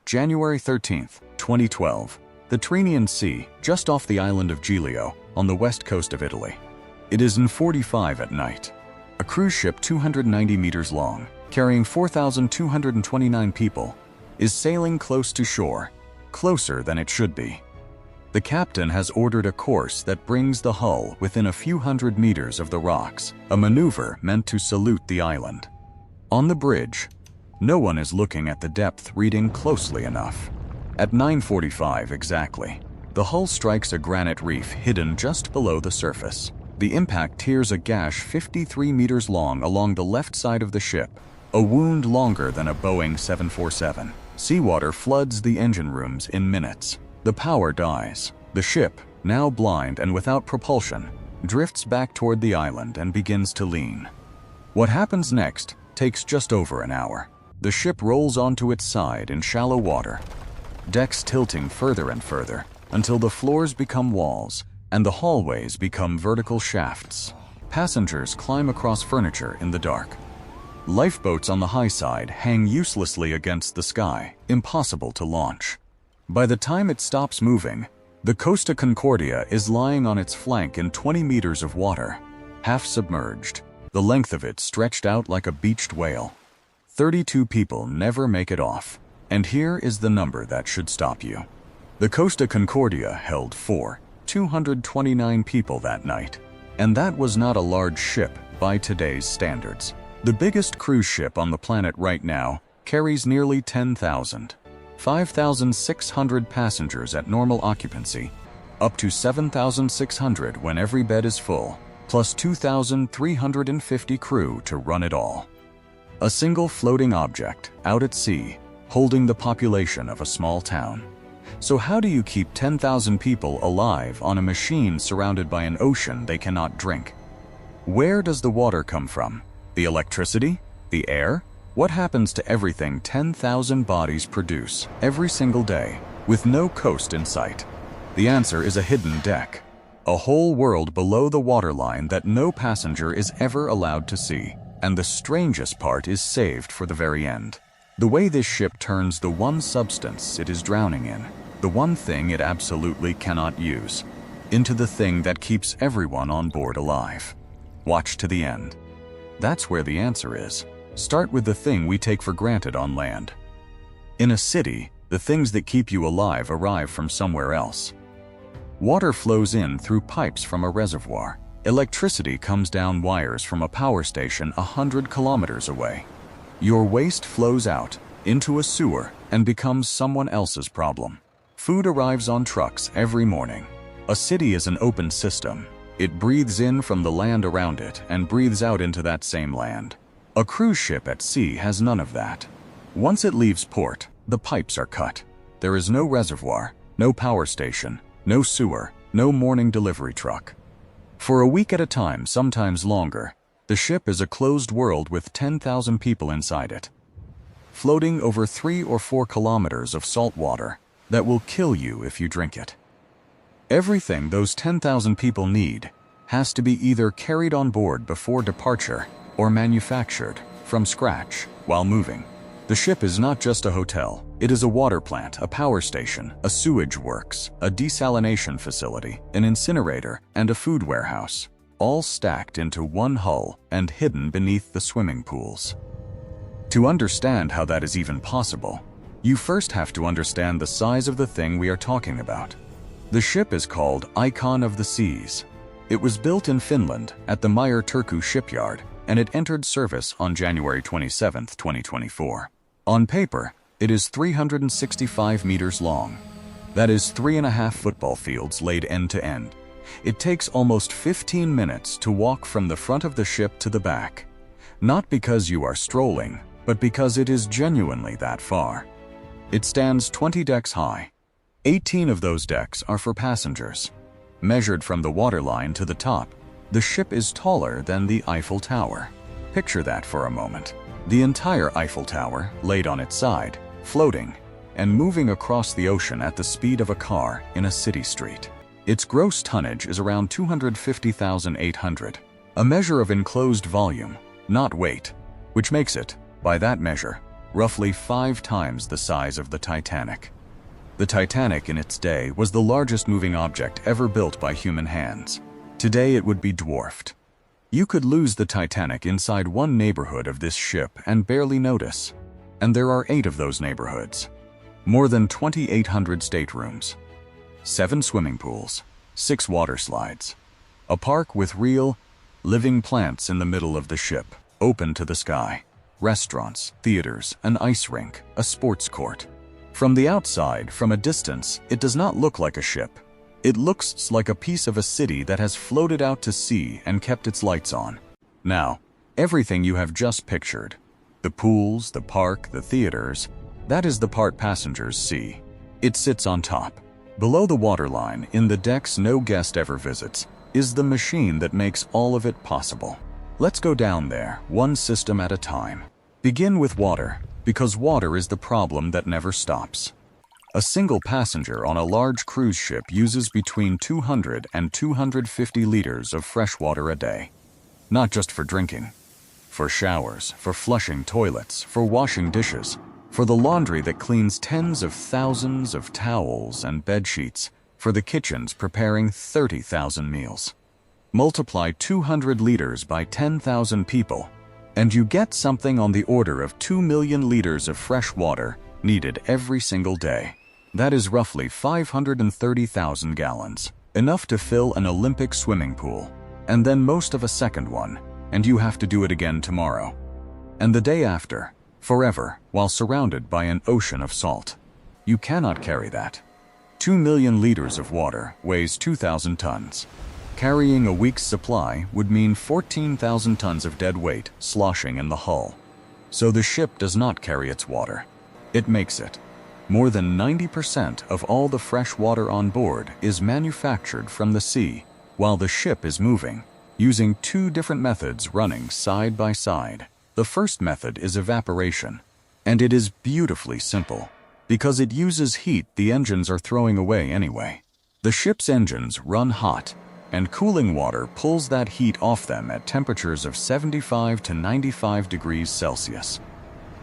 January 13th, 2012. The Tyrrhenian Sea, just off the island of Giglio, on the west coast of Italy. It is 9:45 at night. A cruise ship 290 meters long, carrying 4,229 people, is sailing close to shore, closer than it should be. The captain has ordered a course that brings the hull within a few hundred meters of the rocks, a maneuver meant to salute the island. On the bridge, no one is looking at the depth reading closely enough. At 9:45 exactly, the hull strikes a granite reef hidden just below the surface. The impact tears a gash 53 meters long along the left side of the ship, a wound longer than a Boeing 747. Seawater floods the engine rooms in minutes. The power dies. The ship, now blind and without propulsion, drifts back toward the island and begins to lean. What happens next takes just over an hour. The ship rolls onto its side in shallow water, decks tilting further and further until the floors become walls and the hallways become vertical shafts. Passengers climb across furniture in the dark. Lifeboats on the high side hang uselessly against the sky, impossible to launch. By the time it stops moving, the Costa Concordia is lying on its flank in 20 meters of water, half submerged, the length of it stretched out like a beached whale. 32 people never make it off, and here is the number that should stop you. The Costa Concordia held 229 people that night, and that was not a large ship by today's standards. The biggest cruise ship on the planet right now carries nearly 10,000. 5,600 passengers at normal occupancy, up to 7,600 when every bed is full, plus 2,350 crew to run it all. A single floating object out at sea, holding the population of a small town. So how do you keep 10,000 people alive on a machine surrounded by an ocean they cannot drink? Where does the water come from? The electricity? The air? What happens to everything 10,000 bodies produce every single day with no coast in sight? The answer is a hidden deck, a whole world below the waterline that no passenger is ever allowed to see. And the strangest part is saved for the very end. The way this ship turns the one substance it is drowning in, the one thing it absolutely cannot use, into the thing that keeps everyone on board alive. Watch to the end. That's where the answer is. Start with the thing we take for granted on land. In a city, the things that keep you alive arrive from somewhere else. Water flows in through pipes from a reservoir. Electricity comes down wires from a power station 100 kilometers away. Your waste flows out into a sewer and becomes someone else's problem. Food arrives on trucks every morning. A city is an open system. It breathes in from the land around it and breathes out into that same land. A cruise ship at sea has none of that. Once it leaves port, the pipes are cut. There is no reservoir, no power station, no sewer, no morning delivery truck. For a week at a time, sometimes longer, the ship is a closed world with 10,000 people inside it, floating over 3 or 4 kilometers of salt water that will kill you if you drink it. Everything those 10,000 people need has to be either carried on board before departure or manufactured from scratch while moving. The ship is not just a hotel. It is a water plant, a power station, a sewage works, a desalination facility, an incinerator, and a food warehouse, all stacked into one hull and hidden beneath the swimming pools. To understand how that is even possible, you first have to understand the size of the thing we are talking about. The ship is called Icon of the Seas. It was built in Finland at the Meyer Turku shipyard, and it entered service on January 27, 2024. On paper, it is 365 meters long. That is 3.5 football fields laid end to end. It takes almost 15 minutes to walk from the front of the ship to the back. Not because you are strolling, but because it is genuinely that far. It stands 20 decks high. 18 of those decks are for passengers. Measured from the waterline to the top, the ship is taller than the Eiffel Tower. Picture that for a moment. The entire Eiffel Tower laid on its side, floating, and moving across the ocean at the speed of a car in a city street. Its gross tonnage is around 250,800, a measure of enclosed volume, not weight, which makes it, by that measure, roughly 5 times the size of the Titanic. The Titanic in its day was the largest moving object ever built by human hands. Today it would be dwarfed. You could lose the Titanic inside one neighborhood of this ship and barely notice. And there are 8 of those neighborhoods. More than 2,800 staterooms, 7 swimming pools, 6 water slides, a park with real, living plants in the middle of the ship, open to the sky, restaurants, theaters, an ice rink, a sports court. From the outside, from a distance, it does not look like a ship. It looks like a piece of a city that has floated out to sea and kept its lights on. Now, everything you have just pictured, the pools, the park, the theaters, that is the part passengers see. It sits on top. Below the waterline, in the decks no guest ever visits, is the machine that makes all of it possible. Let's go down there, one system at a time. Begin with water, because water is the problem that never stops. A single passenger on a large cruise ship uses between 200 and 250 liters of fresh water a day. Not just for drinking. For showers, for flushing toilets, for washing dishes, for the laundry that cleans tens of thousands of towels and bed sheets, for the kitchens preparing 30,000 meals. Multiply 200 liters by 10,000 people, and you get something on the order of 2 million liters of fresh water needed every single day. That is roughly 530,000 gallons, enough to fill an Olympic swimming pool, and then most of a second one, and you have to do it again tomorrow. And the day after, forever, while surrounded by an ocean of salt. You cannot carry that. 2 million liters of water weighs 2,000 tons. Carrying a week's supply would mean 14,000 tons of dead weight sloshing in the hull. So the ship does not carry its water. It makes it. More than 90% of all the fresh water on board is manufactured from the sea, while the ship is moving, using 2 different methods running side by side. The first method is evaporation, and it is beautifully simple, because it uses heat the engines are throwing away anyway. The ship's engines run hot, and cooling water pulls that heat off them at temperatures of 75 to 95 degrees Celsius.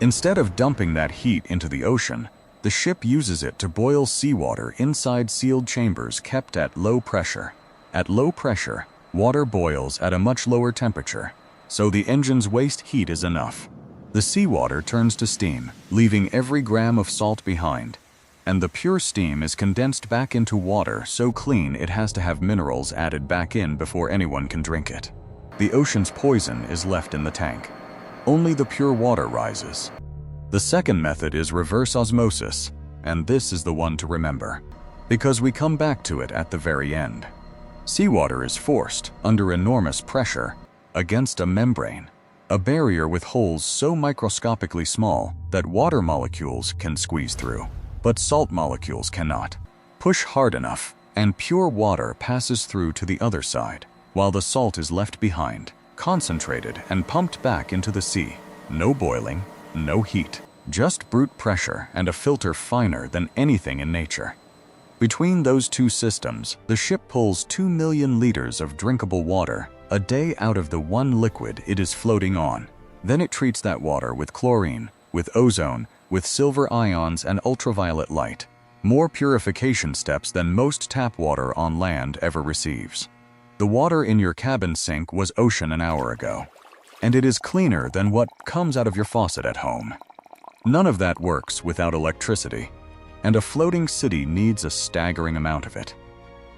Instead of dumping that heat into the ocean, the ship uses it to boil seawater inside sealed chambers kept at low pressure. At low pressure, water boils at a much lower temperature, so the engine's waste heat is enough. The seawater turns to steam, leaving every gram of salt behind, and the pure steam is condensed back into water so clean it has to have minerals added back in before anyone can drink it. The ocean's poison is left in the tank. Only the pure water rises. The second method is reverse osmosis, and this is the one to remember, because we come back to it at the very end. Seawater is forced, under enormous pressure, against a membrane, a barrier with holes so microscopically small that water molecules can squeeze through. But salt molecules cannot. Push hard enough, and pure water passes through to the other side, while the salt is left behind, concentrated and pumped back into the sea. No boiling, no heat, just brute pressure and a filter finer than anything in nature. Between those 2 systems, the ship pulls 2 million liters of drinkable water a day out of the one liquid it is floating on. Then it treats that water with chlorine, with ozone, with silver ions and ultraviolet light. More purification steps than most tap water on land ever receives. The water in your cabin sink was ocean an hour ago, and it is cleaner than what comes out of your faucet at home. None of that works without electricity, and a floating city needs a staggering amount of it.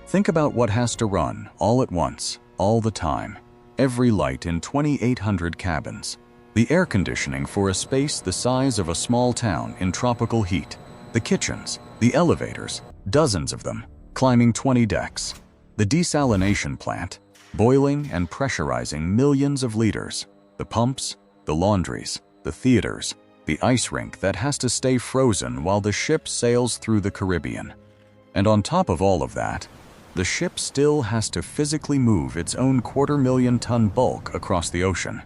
Think about what has to run all at once, all the time. Every light in 2,800 cabins. The air conditioning for a space the size of a small town in tropical heat. The kitchens, the elevators, dozens of them, climbing 20 decks. The desalination plant, boiling and pressurizing millions of liters. The pumps, the laundries, the theaters, the ice rink that has to stay frozen while the ship sails through the Caribbean. And on top of all of that, the ship still has to physically move its own 250,000-ton bulk across the ocean.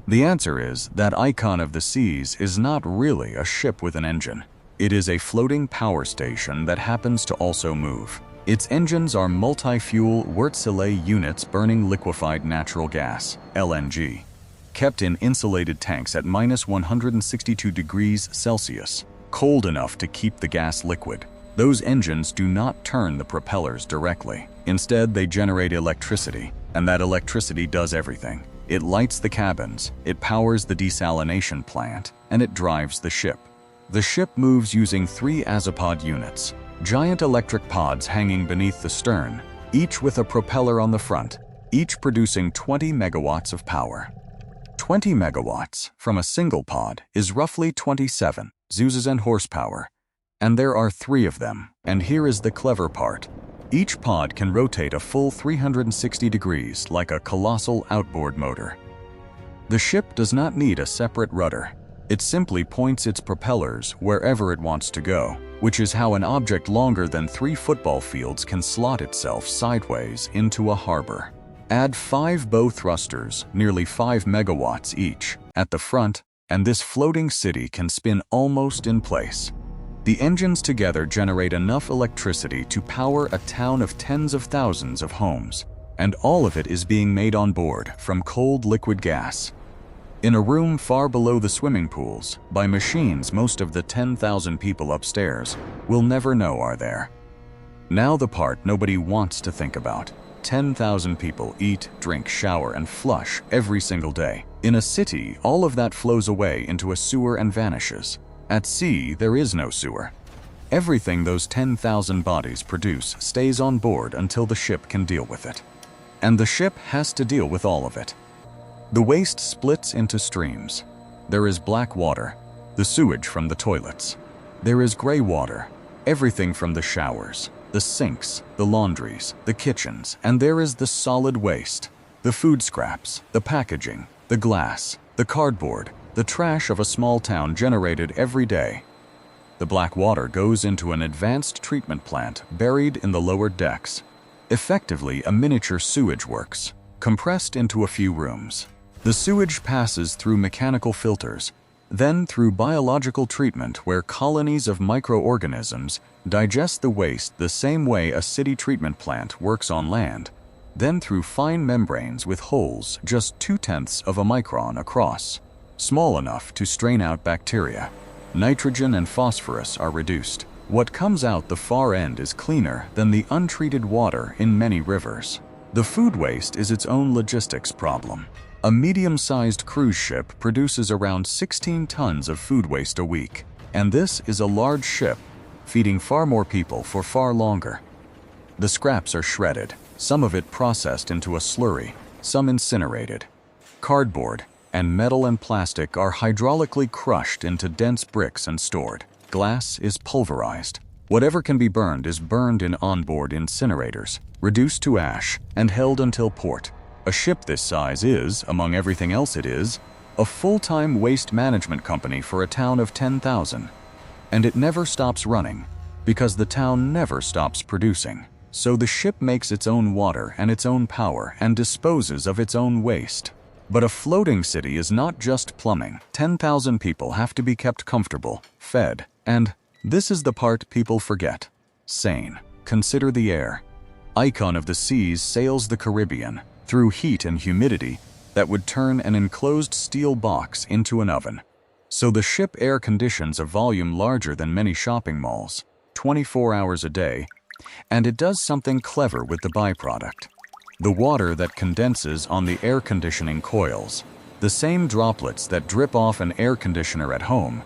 The answer is that icon of the seas is not really a ship with an engine. It is a floating power station that happens to also move. Its engines are multi-fuel Wärtsilä units burning liquefied natural gas, LNG. kept in insulated tanks at -162 degrees Celsius, cold enough to keep the gas liquid. Those engines do not turn the propellers directly. Instead, they generate electricity, and that electricity does everything. It lights the cabins, it powers the desalination plant, and it drives the ship. The ship moves using 3 azopod units, giant electric pods hanging beneath the stern, each with a propeller on the front, each producing 20 megawatts of power. 20 megawatts from a single pod is roughly 27 zooses and horsepower, and there are 3 of them. And here is the clever part. Each pod can rotate a full 360 degrees like a colossal outboard motor. The ship does not need a separate rudder. It simply points its propellers wherever it wants to go, which is how an object longer than 3 football fields can slot itself sideways into a harbor. Add 5 bow thrusters, nearly 5 megawatts each, at the front, and this floating city can spin almost in place. The engines together generate enough electricity to power a town of tens of thousands of homes, and all of it is being made on board from cold liquid gas. In a room far below the swimming pools, by machines most of the 10,000 people upstairs will never know are there. Now the part nobody wants to think about. 10,000 people eat, drink, shower, and flush every single day. In a city, all of that flows away into a sewer and vanishes. At sea, there is no sewer. Everything those 10,000 bodies produce stays on board until the ship can deal with it. And the ship has to deal with all of it. The waste splits into streams. There is black water, the sewage from the toilets. There is gray water, everything from the showers, the sinks, the laundries, the kitchens, and there is the solid waste, the food scraps, the packaging, the glass, the cardboard, the trash of a small town generated every day. The black water goes into an advanced treatment plant buried in the lower decks, effectively a miniature sewage works, compressed into a few rooms. The sewage passes through mechanical filters, then through biological treatment where colonies of microorganisms digest the waste the same way a city treatment plant works on land, then through fine membranes with holes just 0.2 of a micron across, small enough to strain out bacteria. Nitrogen and phosphorus are reduced. What comes out the far end is cleaner than the untreated water in many rivers. The food waste is its own logistics problem. A medium-sized cruise ship produces around 16 tons of food waste a week, and this is a large ship, feeding far more people for far longer. The scraps are shredded, some of it processed into a slurry, some incinerated. Cardboard and metal and plastic are hydraulically crushed into dense bricks and stored. Glass is pulverized. Whatever can be burned is burned in onboard incinerators, reduced to ash, and held until port. A ship this size is, among everything else it is, a full-time waste management company for a town of 10,000. And it never stops running, because the town never stops producing. So the ship makes its own water and its own power and disposes of its own waste. But a floating city is not just plumbing. 10,000 people have to be kept comfortable, fed, and this is the part people forget: sane. Consider the air. Icon of the Seas sails the Caribbean through heat and humidity that would turn an enclosed steel box into an oven. So the ship air conditions a volume larger than many shopping malls, 24 hours a day, and it does something clever with the byproduct. The water that condenses on the air conditioning coils, the same droplets that drip off an air conditioner at home,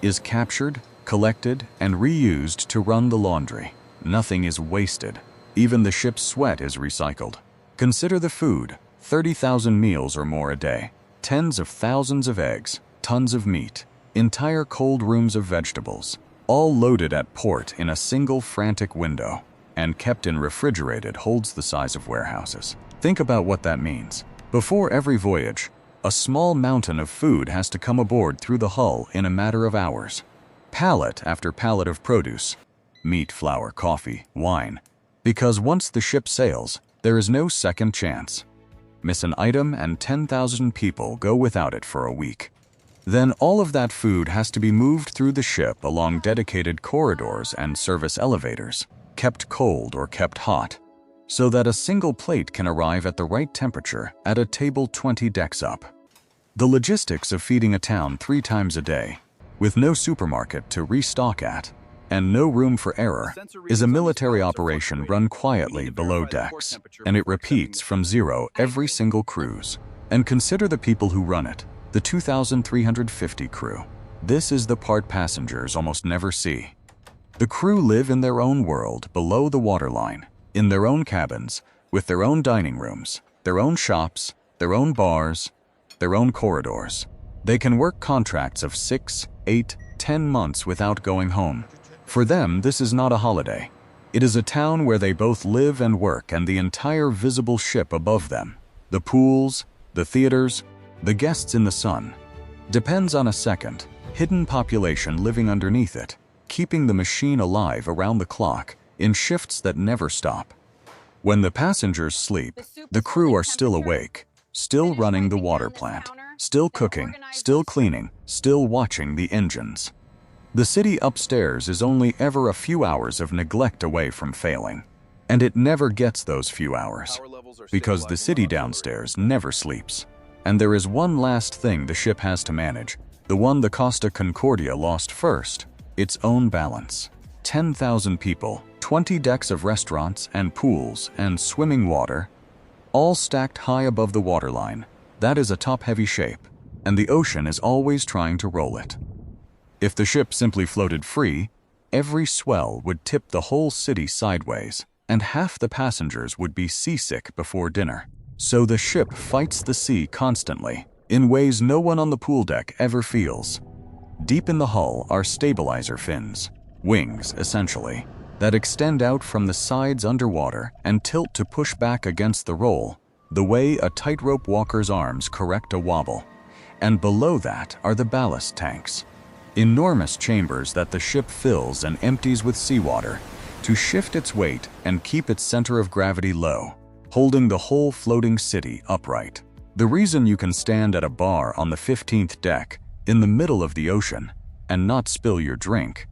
is captured, collected, and reused to run the laundry. Nothing is wasted. Even the ship's sweat is recycled. Consider the food: 30,000 meals or more a day, tens of thousands of eggs, tons of meat, entire cold rooms of vegetables, all loaded at port in a single frantic window, and kept in refrigerated holds the size of warehouses. Think about what that means. Before every voyage, a small mountain of food has to come aboard through the hull in a matter of hours. Pallet after pallet of produce, meat, flour, coffee, wine. Because once the ship sails, there is no second chance. Miss an item and 10,000 people go without it for a week. Then all of that food has to be moved through the ship along dedicated corridors and service elevators, kept cold or kept hot, so that a single plate can arrive at the right temperature at a table 20 decks up. The logistics of feeding a town 3 times a day, with no supermarket to restock at, and no room for error, is a military operation run quietly below decks, and it repeats from zero every single cruise. And consider the people who run it, the 2,350 crew. This is the part passengers almost never see. The crew live in their own world below the waterline, in their own cabins, with their own dining rooms, their own shops, their own bars, their own corridors. They can work contracts of 6, 8, 10 months without going home. For them, this is not a holiday. It is a town where they both live and work, and the entire visible ship above them, the pools, the theaters, the guests in the sun, depends on a second, hidden population living underneath it, keeping the machine alive around the clock in shifts that never stop. When the passengers sleep, the crew are still awake, still running the water plant, still cooking, still cleaning, still watching the engines. The city upstairs is only ever a few hours of neglect away from failing, and it never gets those few hours, because the city downstairs never sleeps. And there is one last thing the ship has to manage, the one the Costa Concordia lost first, its own balance. 10,000 people, 20 decks of restaurants and pools and swimming water, all stacked high above the waterline. That is a top-heavy shape, and the ocean is always trying to roll it. If the ship simply floated free, every swell would tip the whole city sideways, and half the passengers would be seasick before dinner. So the ship fights the sea constantly, in ways no one on the pool deck ever feels. Deep in the hull are stabilizer fins, wings essentially, that extend out from the sides underwater and tilt to push back against the roll, the way a tightrope walker's arms correct a wobble. And below that are the ballast tanks, enormous chambers that the ship fills and empties with seawater to shift its weight and keep its center of gravity low, holding the whole floating city upright. The reason you can stand at a bar on the 15th deck in the middle of the ocean and not spill your drink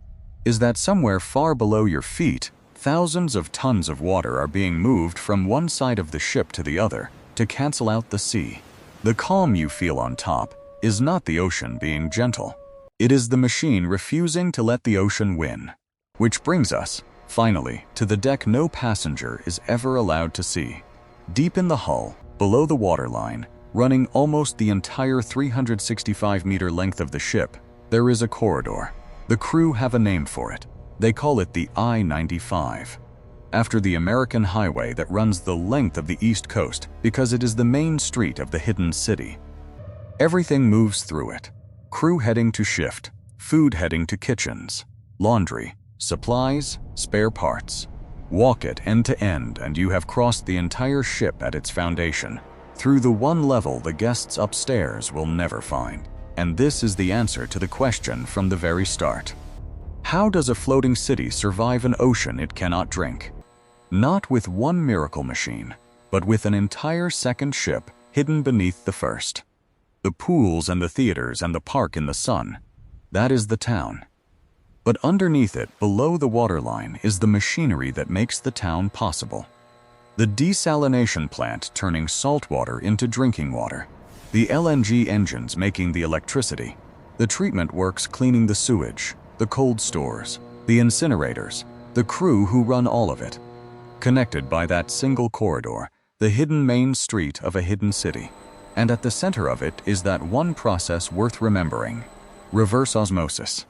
is that somewhere far below your feet, thousands of tons of water are being moved from one side of the ship to the other to cancel out the sea. The calm you feel on top is not the ocean being gentle. It is the machine refusing to let the ocean win. Which brings us, finally, to the deck no passenger is ever allowed to see. Deep in the hull, below the waterline, running almost the entire 365-meter length of the ship, there is a corridor. The crew have a name for it. They call it the I-95, after the American highway that runs the length of the East Coast because it is the main street of the hidden city. Everything moves through it. Crew heading to shift, food heading to kitchens, laundry, supplies, spare parts. Walk it end to end and you have crossed the entire ship at its foundation, through the one level the guests upstairs will never find. And this is the answer to the question from the very start. How does a floating city survive an ocean it cannot drink? Not with one miracle machine, but with an entire second ship hidden beneath the first. The pools and the theaters and the park in the sun, that is the town. But underneath it, below the waterline, is the machinery that makes the town possible. The desalination plant turning salt water into drinking water. The LNG engines making the electricity. The treatment works cleaning the sewage, the cold stores, the incinerators, the crew who run all of it. Connected by that single corridor, the hidden main street of a hidden city. And at the center of it is that one process worth remembering: reverse osmosis.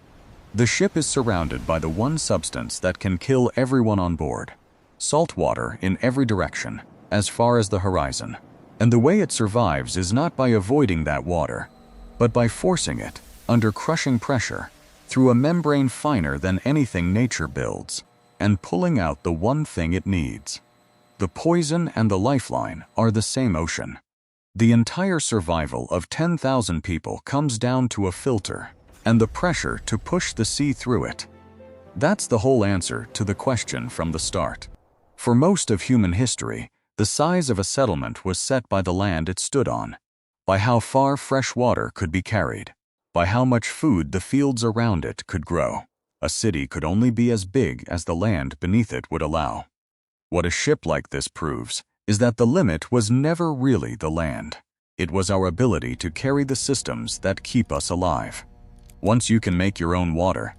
The ship is surrounded by the one substance that can kill everyone on board. Salt water in every direction, as far as the horizon. And the way it survives is not by avoiding that water, but by forcing it, under crushing pressure, through a membrane finer than anything nature builds, and pulling out the one thing it needs. The poison and the lifeline are the same ocean. The entire survival of 10,000 people comes down to a filter, and the pressure to push the sea through it. That's the whole answer to the question from the start. For most of human history, the size of a settlement was set by the land it stood on, by how far fresh water could be carried, by how much food the fields around it could grow. A city could only be as big as the land beneath it would allow. What a ship like this proves is that the limit was never really the land. It was our ability to carry the systems that keep us alive. Once you can make your own water,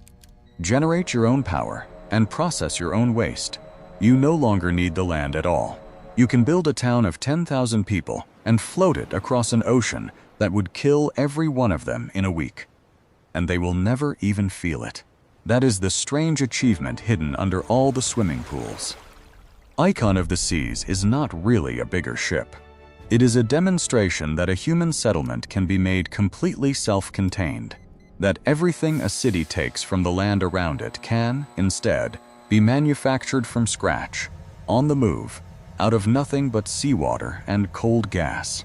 generate your own power, and process your own waste, you no longer need the land at all. You can build a town of 10,000 people and float it across an ocean that would kill every one of them in a week. And they will never even feel it. That is the strange achievement hidden under all the swimming pools. Icon of the Seas is not really a bigger ship. It is a demonstration that a human settlement can be made completely self-contained, that everything a city takes from the land around it can, instead, be manufactured from scratch, on the move, out of nothing but seawater and cold gas.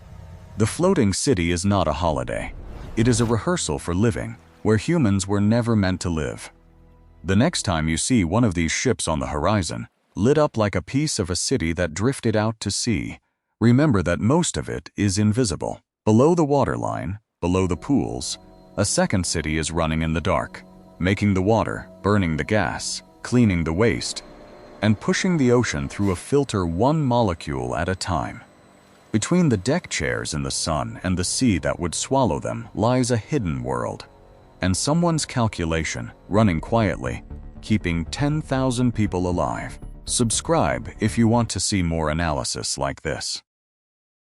The floating city is not a holiday. It is a rehearsal for living, where humans were never meant to live. The next time you see one of these ships on the horizon, lit up like a piece of a city that drifted out to sea, remember that most of it is invisible. Below the waterline, below the pools, a second city is running in the dark, making the water, burning the gas, cleaning the waste, and pushing the ocean through a filter one molecule at a time. Between the deck chairs in the sun and the sea that would swallow them lies a hidden world, and someone's calculation, running quietly, keeping 10,000 people alive. Subscribe if you want to see more analysis like this.